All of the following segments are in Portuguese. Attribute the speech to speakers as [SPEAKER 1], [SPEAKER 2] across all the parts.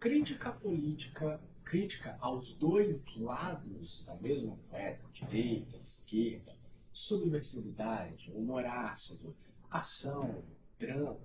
[SPEAKER 1] crítica política, crítica aos dois lados da mesma moeda, direita, esquerda, subversividade, humor ácido, ação, drama,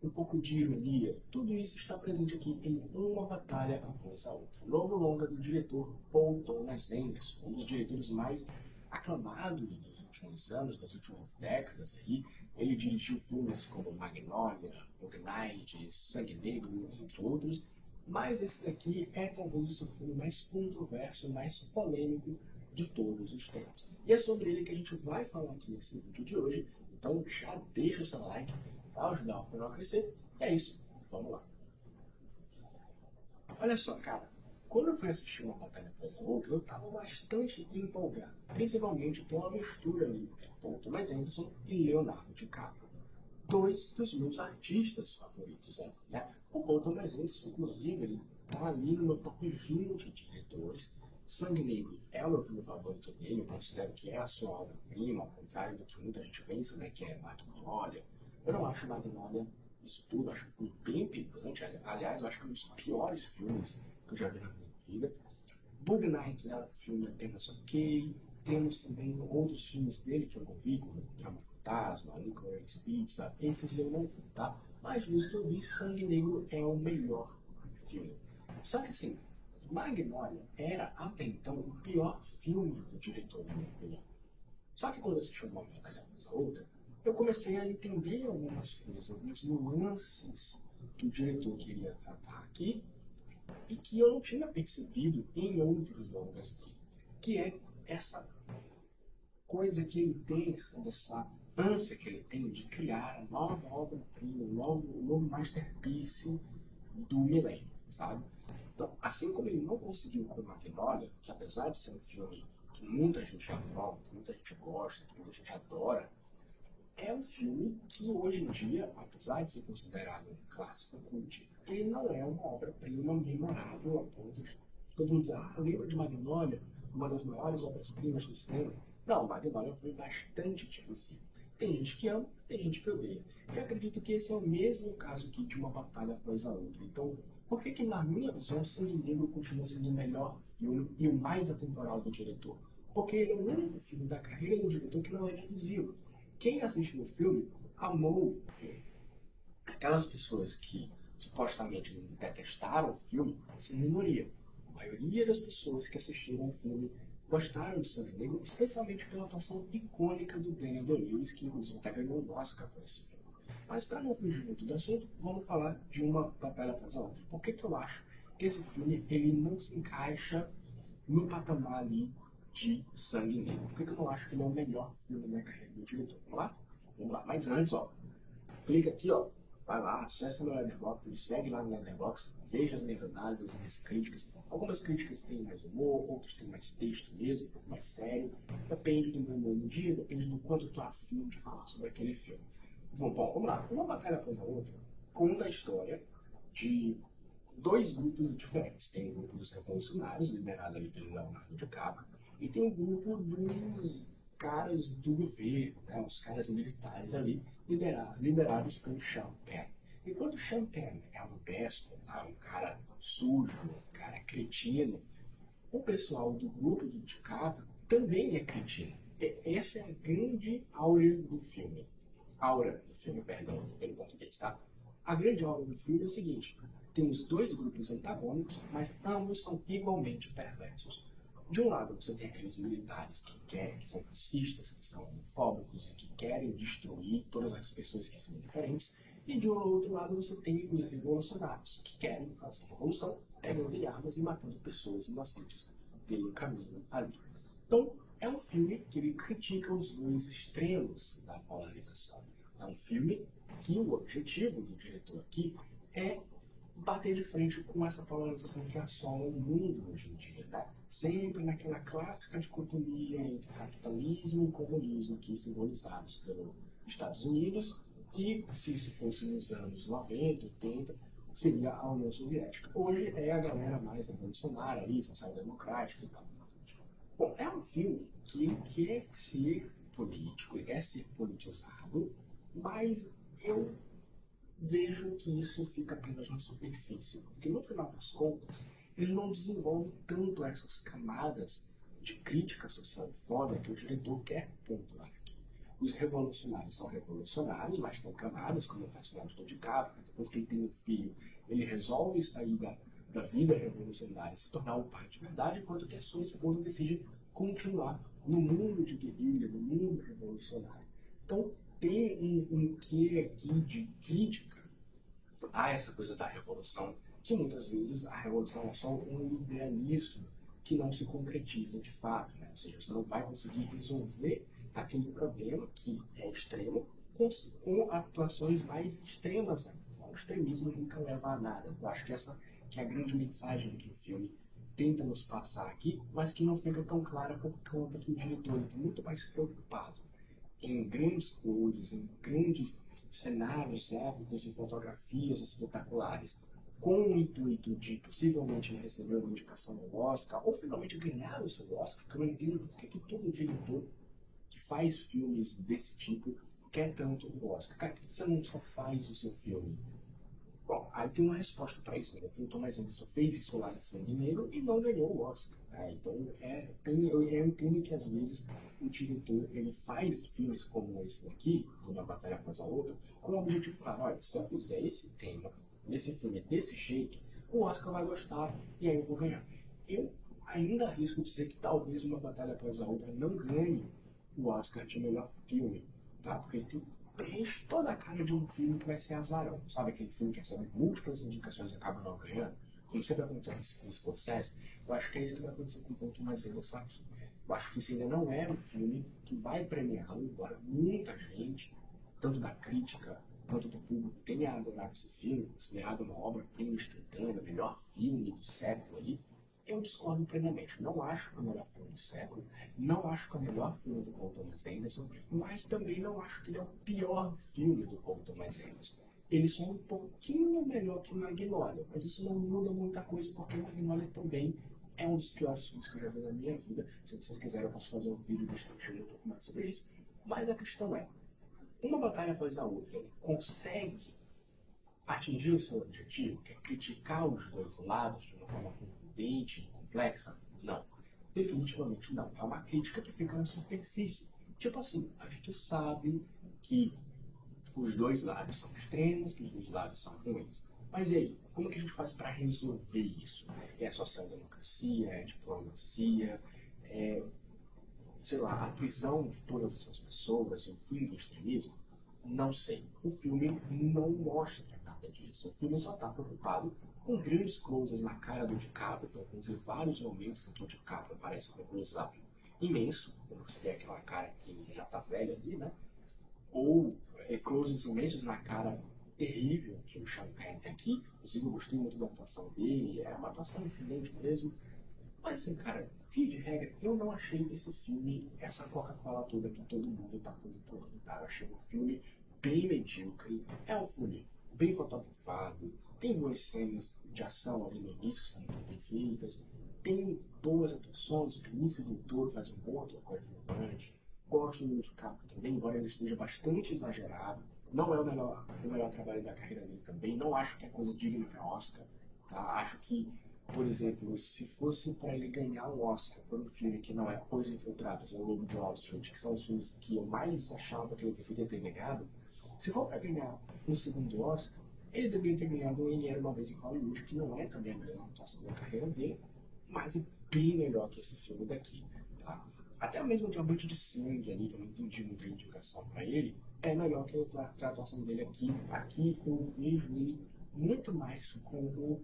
[SPEAKER 1] um pouco de ironia, tudo isso está presente aqui em Uma Batalha Após a Outra. Novo longa do diretor Paul Thomas Anderson, um dos diretores mais aclamados dos últimos anos, das últimas décadas aí. Ele dirigiu filmes como Magnolia, Bug Night, Sangue Negro, entre outros, mas esse daqui é talvez o seu filme mais controverso, mais polêmico de todos os tempos. E é sobre ele que a gente vai falar aqui nesse vídeo de hoje, então já deixa o seu like para ajudar o canal a crescer. E é isso, vamos lá. Olha só, cara, quando eu fui assistir Uma Batalha Após a Outra, eu estava bastante empolgado, principalmente pela mistura ali entre Paul Thomas Anderson e Leonardo DiCaprio, dois dos meus artistas favoritos ali, né? O Paul Thomas Anderson, inclusive, ele tá ali no meu top 20 de diretores. Sangue Negro é o meu filme favorito dele, eu considero que é a sua obra-prima, ao contrário do que muita gente pensa, né, que é Magnolia. Eu não acho Magnolia isso tudo, acho um filme bem pedante, aliás, eu acho que é um dos piores filmes que eu já vi na minha vida. Bug Nights é um filme apenas ok. Temos também outros filmes dele que eu não vi, como Drama Fantasma, Licorice Pizza. Esses eu não vi, tá? Mas dos que eu vi, Sangue Negro é o melhor filme. Só que assim, Magnolia era até então o pior filme do diretor, na minha opinião. Só que quando eu assisti Uma Batalha Após a Outra, eu comecei a entender algumas coisas, algumas nuances que o diretor queria tratar aqui e que eu não tinha percebido em outros longas dele, que é essa coisa que ele tem, essa ânsia que ele tem de criar a nova obra-prima, o novo masterpiece do milênio, sabe? Então, assim como ele não conseguiu com Magnolia, que apesar de ser um filme que muita gente aprova, que muita gente gosta, que muita gente adora, é um filme que hoje em dia, apesar de ser considerado um clássico cult, ele não é uma obra-prima memorável a ponto de todo mundo dizer, lembra de Magnolia, uma das maiores obras-primas do cinema? Não, Magnolia foi bastante difícil. Tem gente que ama, tem gente que odeia. E acredito que esse é o mesmo caso aqui de Uma Batalha Após a Outra. Então, por que que na minha visão Sangue Negro continua sendo o melhor filme e o mais atemporal do diretor? Porque ele é o único filme da carreira do diretor que não é divisivo. Quem assistiu o filme amou o filme. Aquelas pessoas que supostamente detestaram o filme são minoria. A maioria das pessoas que assistiram o filme gostaram de Sangue Negro, especialmente pela atuação icônica do Daniel Day-Lewis, que inclusive até ganhou um Oscar por esse filme. Mas para não fugir muito do assunto, vamos falar de Uma Batalha Após a Outra. Por que que eu acho que esse filme ele não se encaixa no patamar ali de Sangue Negro? Por que que eu não acho que ele é o melhor filme da carreira do diretor? Vamos lá? Vamos lá. Mas antes, ó, clica aqui, ó, vai lá, acessa meu Letterboxd, me segue lá no Letterboxd, veja as minhas análises, as minhas críticas. Algumas críticas têm mais humor, outras têm mais texto mesmo, um pouco mais sério. Depende do meu humor do dia, depende do quanto eu tô afim de falar sobre aquele filme. Bom, vamos lá. Uma Batalha Após a Outra conta a história de dois grupos diferentes. Tem o grupo dos revolucionários, liderado ali pelo Leonardo DiCaprio, e tem o grupo dos caras do governo, né, os caras militares ali, liderados pelo Sean Penn. Enquanto Sean Penn é um déspota, um cara sujo, um cara cretino, o pessoal do grupo do DiCaprio também é cretino. Essa é a grande aura do filme. Perdão, pelo português, tá? A grande aura do filme é o seguinte: temos dois grupos antagônicos, mas ambos são igualmente perversos. De um lado, você tem aqueles militares que são racistas, que são homofóbicos e que querem destruir todas as pessoas que são diferentes. E de um outro lado, você tem os revolucionários, que querem fazer revolução, pegando armas e matando pessoas inocentes pelo caminho ali. Então, é um filme que ele critica os dois extremos da polarização. É um filme que o objetivo do diretor aqui é bater de frente com essa polarização que assola o mundo hoje em dia, né? Sempre naquela clássica dicotomia entre capitalismo e comunismo, aqui simbolizados pelos Estados Unidos, e se isso fosse nos anos 90, 80, seria a União Soviética. Hoje é a galera mais revolucionária ali, social-democrática e tal. Bom, é um filme que ele quer ser político, ele quer ser politizado, mas eu vejo que isso fica apenas na superfície, porque no final das contas, ele não desenvolve tanto essas camadas de crítica social foda que o diretor quer pontuar aqui. Os revolucionários são revolucionários, mas tem camadas, como o personagem do DiCaprio, depois que ele tem um filho, ele resolve sair da vida revolucionária e se tornar um pai de verdade, enquanto que a sua esposa decide continuar no mundo de guerrilha, no mundo revolucionário. Então, tem um quê aqui de crítica a essa coisa da revolução, que muitas vezes a revolução é só um idealismo que não se concretiza de fato, né? Ou seja, você não vai conseguir resolver aquele problema que é extremo com atuações mais extremas. Né? O extremismo nunca leva a nada. Eu acho que essa que é a grande mensagem que o filme tenta nos passar aqui, mas que não fica tão clara por conta que o diretor está muito mais preocupado em grandes coisas, em grandes cenários épicos e fotografias espetaculares, com o intuito de possivelmente receber uma indicação ao Oscar, ou finalmente ganhar o seu Oscar, que eu não entendo porque que todo diretor que faz filmes desse tipo quer tanto o Oscar. Cara, por que você não só faz o seu filme? Bom, aí tem uma resposta para isso, né? O Thomas Anderson fez isso lá em Sangue Negro e não ganhou o Oscar. Né? Então, eu entendo que às vezes o diretor ele faz filmes como esse daqui, Uma Batalha Após a Outra, com o objetivo claro, olha, se eu fizer esse tema, esse filme desse jeito, o Oscar vai gostar e aí eu vou ganhar. Eu ainda arrisco dizer que talvez Uma Batalha Após a Outra não ganhe o Oscar de melhor filme, tá? Porque ele tem preenche toda a cara de um filme que vai ser azarão. Sabe aquele filme que recebe múltiplas indicações e acaba não ganhando? Como sempre acontece com o Scorsese, eu acho que é isso que vai acontecer com o Ponto Mais só aqui. Eu acho que isso ainda não é um filme que vai premiá-lo, embora muita gente, tanto da crítica quanto do público, tenha adorado esse filme, considerado uma obra-prima instantânea, o melhor filme do século aí. Eu discordo plenamente. Não acho que é o melhor filme do século, não acho que é o melhor filme do Paul Thomas Anderson, mas também não acho que ele é o pior filme do Paul Thomas Anderson. Ele só é um pouquinho melhor que Magnolia, mas isso não muda muita coisa, porque Magnolia também é um dos piores filmes que eu já vi na minha vida. Se vocês quiserem, eu posso fazer um vídeo destrinchando um pouco mais sobre isso. Mas a questão é, uma batalha após a outra, ele consegue atingir o seu objetivo, que é criticar os dois lados de uma forma contundente e complexa? Não. Definitivamente não. É uma crítica que fica na superfície. Tipo assim, a gente sabe que os dois lados são extremos, que os dois lados são ruins. Mas e aí, como que a gente faz para resolver isso? É a social-democracia, é a diplomacia, é, sei lá, a prisão de todas essas pessoas, o fim do extremismo? Não sei. O filme não mostra nada disso. O filme só está preocupado com grandes closes na cara do DiCaprio, então, inclusive vários momentos em que o DiCaprio aparece com um close-up imenso, como você vê aquela cara que já está velha ali, né? Ou closes imensos na cara terrível que o Sean Penn tem aqui. Inclusive, eu gostei muito da atuação dele, é uma atuação excelente mesmo. Mas assim, cara, via de regra, eu não achei esse filme, essa Coca-Cola toda que todo mundo tá cultuando, tá? Eu achei um filme bem medíocre, é um filme bem fotografado, tem boas cenas de ação ali no início, que são muito bem feitas, tem boas atuações, o Vinícius do Toro faz um bom ator coadjuvante, gosto do DiCaprio também, embora ele esteja bastante exagerado, não é o melhor trabalho da carreira dele também, não acho que é coisa digna para Oscar, tá? Acho que por exemplo, se fosse para ele ganhar um Oscar por um filme que não é Os Infiltrados ou Lobo de Wall Street, que são os filmes que eu mais achava que ele deveria ter ganhado, se for para ganhar um segundo Oscar, ele deveria ter ganhado um Ele Era Uma Vez em Hollywood, que não é também a melhor atuação da carreira dele, mas é bem melhor que esse filme daqui. Tá? Até mesmo o Diamante de Sangue ali, que eu não entendi muita indicação para ele, é melhor que a atuação dele aqui. Aqui eu vejo ele muito mais como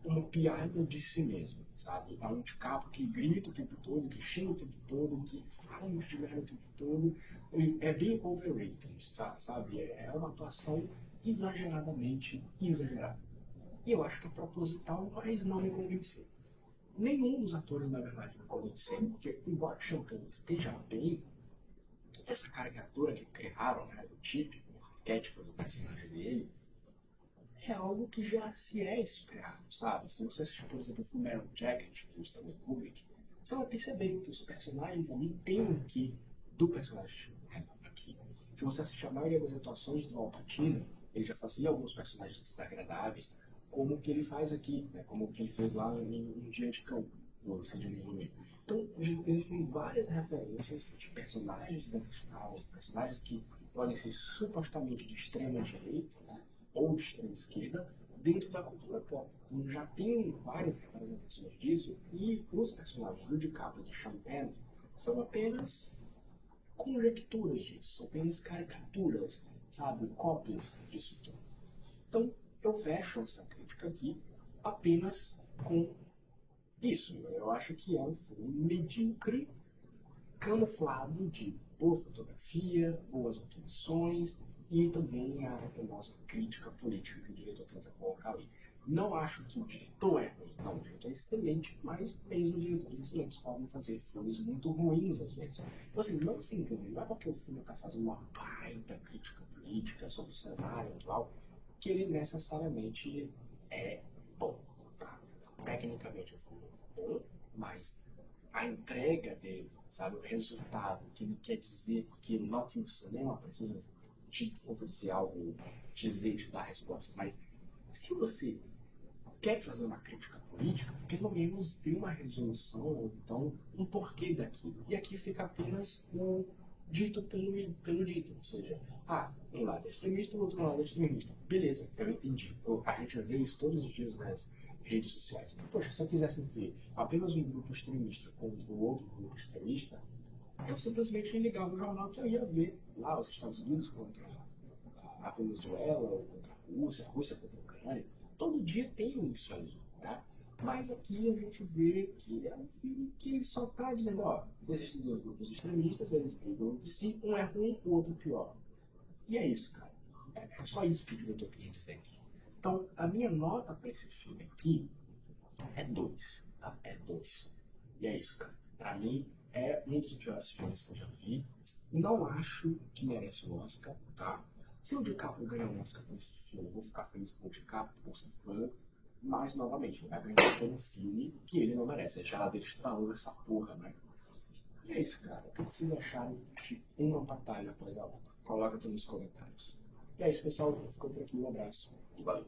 [SPEAKER 1] uma piada de si mesmo, sabe? É um DiCaprio que grita o tempo todo, que xinga o tempo todo, que fala de merda o tempo todo. É bem overrated, sabe? É uma atuação exageradamente exagerada. E eu acho que é proposital, mas não me convenceu. Nenhum dos atores, na verdade, me convenceu, porque embora o Champagne esteja bem, essa caricatura que criaram, né, do típico, arquétipo do personagem dele, é algo que já se é esperado, sabe? Se você assistir, por exemplo, o Fullmetal Jacket do Stanley Kubrick, você vai perceber que os personagens ali têm um quê do personagem aqui. Se você assistir a maioria das atuações do Al Pacino, ele já fazia alguns personagens desagradáveis, como o que ele faz aqui, né? Como o que ele fez lá em Dia de Cão, no Sidney Lumet. Então, existem várias referências de personagens detestáveis, personagens que podem ser supostamente de extrema direita, né? Ou de extrema esquerda, dentro da cultura pop. Então, já tem várias representações disso, e os personagens do DiCaprio e do Sean Penn são apenas conjecturas disso, são apenas caricaturas, sabe, cópias disso tudo. Então, eu fecho essa crítica aqui apenas com isso. Eu acho que é um filme medíocre, camuflado de boa fotografia, boas atuações e também a famosa crítica política que o diretor tenta colocar ali. Não acho que o diretor é ruim, não, o diretor é excelente, mas mesmo diretores excelentes podem fazer filmes muito ruins às vezes. Então assim, não se engane, não é porque o filme está fazendo uma baita crítica política sobre o cenário atual que ele necessariamente é bom, tá? Tecnicamente o filme é bom, mas a entrega dele, sabe, o resultado que ele quer dizer, porque não que o cinema precisa te oferecer algo, dizer, te dar resposta, mas se você quer fazer uma crítica política, pelo menos tem uma resolução, ou então um porquê daquilo. E aqui fica apenas o dito pelo dito, ou seja, um lado é extremista, o outro lado é extremista. Beleza, eu entendi. A gente vê isso todos os dias nas redes sociais. Poxa, se eu quisesse ver apenas um grupo extremista contra o outro grupo extremista, eu simplesmente ligava o jornal que eu ia ver lá os Estados Unidos contra a Venezuela, ou contra a Rússia contra a Ucrânia. Todo dia tem isso ali, né? Mas aqui a gente vê que é um filme que ele só está dizendo, ó, existem dois grupos extremistas, eles brigam entre si, um é ruim, o outro é pior. E é isso, cara. É só isso que o diretor queria dizer aqui. Então, a minha nota para esse filme aqui é 2, tá? É 2. E é isso, cara. Pra mim, é um dos piores filmes que eu já vi. Não acho que merece o Oscar, tá? Se o DiCaprio ganhar um Oscar com esse filme, eu vou ficar feliz com o DiCaprio, porque eu sou fã. Mas, novamente, vai ganhar pelo filme que ele não merece. A geladeira estralou essa porra, né? E é isso, cara. O que vocês acharam de uma batalha após a outra? Coloca aqui nos comentários. E é isso, pessoal. Ficou por aqui. Um abraço. Valeu.